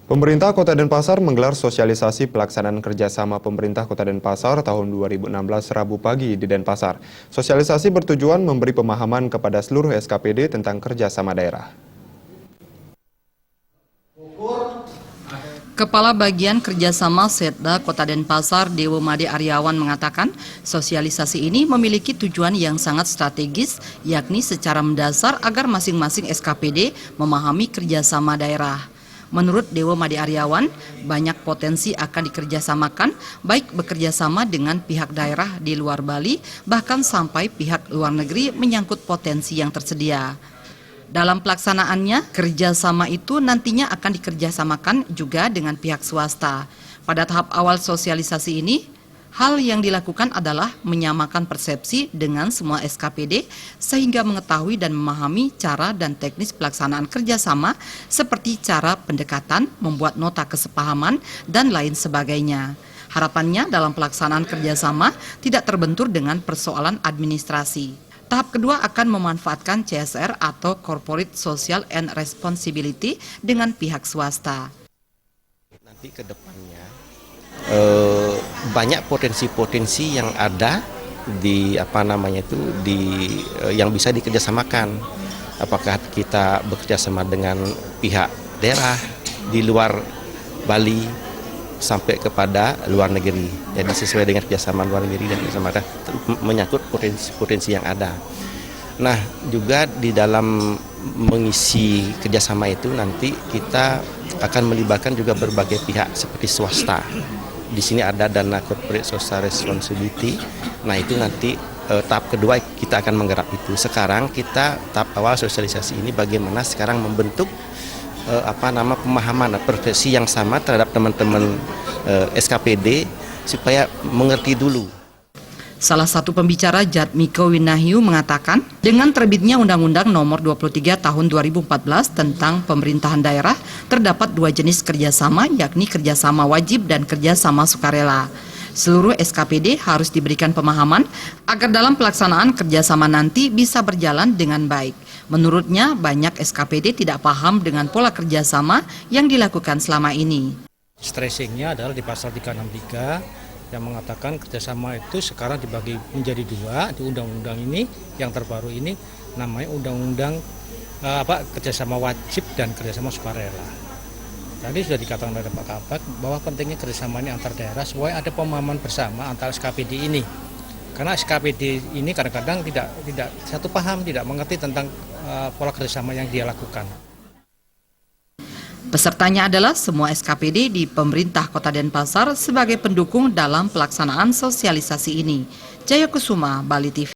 Pemerintah Kota Denpasar menggelar sosialisasi pelaksanaan kerjasama pemerintah Kota Denpasar tahun 2016 Rabu pagi di Denpasar. Sosialisasi bertujuan memberi pemahaman kepada seluruh SKPD tentang kerjasama daerah. Kepala Bagian Kerjasama Setda Kota Denpasar, Dewo Made Aryawan mengatakan, sosialisasi ini memiliki tujuan yang sangat strategis, yakni secara mendasar agar masing-masing SKPD memahami kerjasama daerah. Menurut Dewo Made Aryawan, banyak potensi akan dikerjasamakan, baik bekerjasama dengan pihak daerah di luar Bali, bahkan sampai pihak luar negeri menyangkut potensi yang tersedia. Dalam pelaksanaannya, kerjasama itu nantinya akan dikerjasamakan juga dengan pihak swasta. Pada tahap awal sosialisasi ini, hal yang dilakukan adalah menyamakan persepsi dengan semua SKPD sehingga mengetahui dan memahami cara dan teknis pelaksanaan kerjasama seperti cara pendekatan, membuat nota kesepahaman, dan lain sebagainya. Harapannya dalam pelaksanaan kerjasama tidak terbentur dengan persoalan administrasi. Tahap kedua akan memanfaatkan CSR atau Corporate Social and Responsibility dengan pihak swasta. Nanti ke depannya banyak potensi-potensi yang ada di yang bisa dikerjasamakan. Apakah kita bekerjasama dengan pihak daerah di luar Bali sampai kepada luar negeri. Jadi sesuai dengan kerjasama luar negeri dan kerjasama menyangkut potensi-potensi yang ada. Nah, juga di dalam mengisi kerjasama itu nanti kita akan melibatkan juga berbagai pihak seperti swasta. Di sini ada dana Corporate Social Responsibility. Nah, itu nanti tahap kedua kita akan menggarap itu. Sekarang kita tahap awal sosialisasi ini bagaimana sekarang membentuk pemahaman persepsi yang sama terhadap teman-teman SKPD supaya mengerti dulu. Salah satu pembicara Jatmiko Winahiu mengatakan, dengan terbitnya Undang-Undang Nomor 23 Tahun 2014 tentang pemerintahan daerah, terdapat dua jenis kerjasama, yakni kerjasama wajib dan kerjasama sukarela. Seluruh SKPD harus diberikan pemahaman agar dalam pelaksanaan kerjasama nanti bisa berjalan dengan baik. Menurutnya, banyak SKPD tidak paham dengan pola kerjasama yang dilakukan selama ini. Stressingnya adalah di pasal 363 yang mengatakan kerjasama itu sekarang dibagi menjadi dua di undang-undang ini yang terbaru ini namanya undang-undang kerjasama wajib dan kerjasama sukarela. Tadi sudah dikatakan oleh Pak Kabak bahwa pentingnya kerjasama ini antar daerah supaya ada pemahaman bersama antar SKPD ini. Karena SKPD ini kadang-kadang tidak satu paham, tidak mengerti tentang pola kerjasama yang dia lakukan. Pesertanya adalah semua SKPD di pemerintah Kota Denpasar sebagai pendukung dalam pelaksanaan sosialisasi ini. Jaya Kusuma, Bali TV.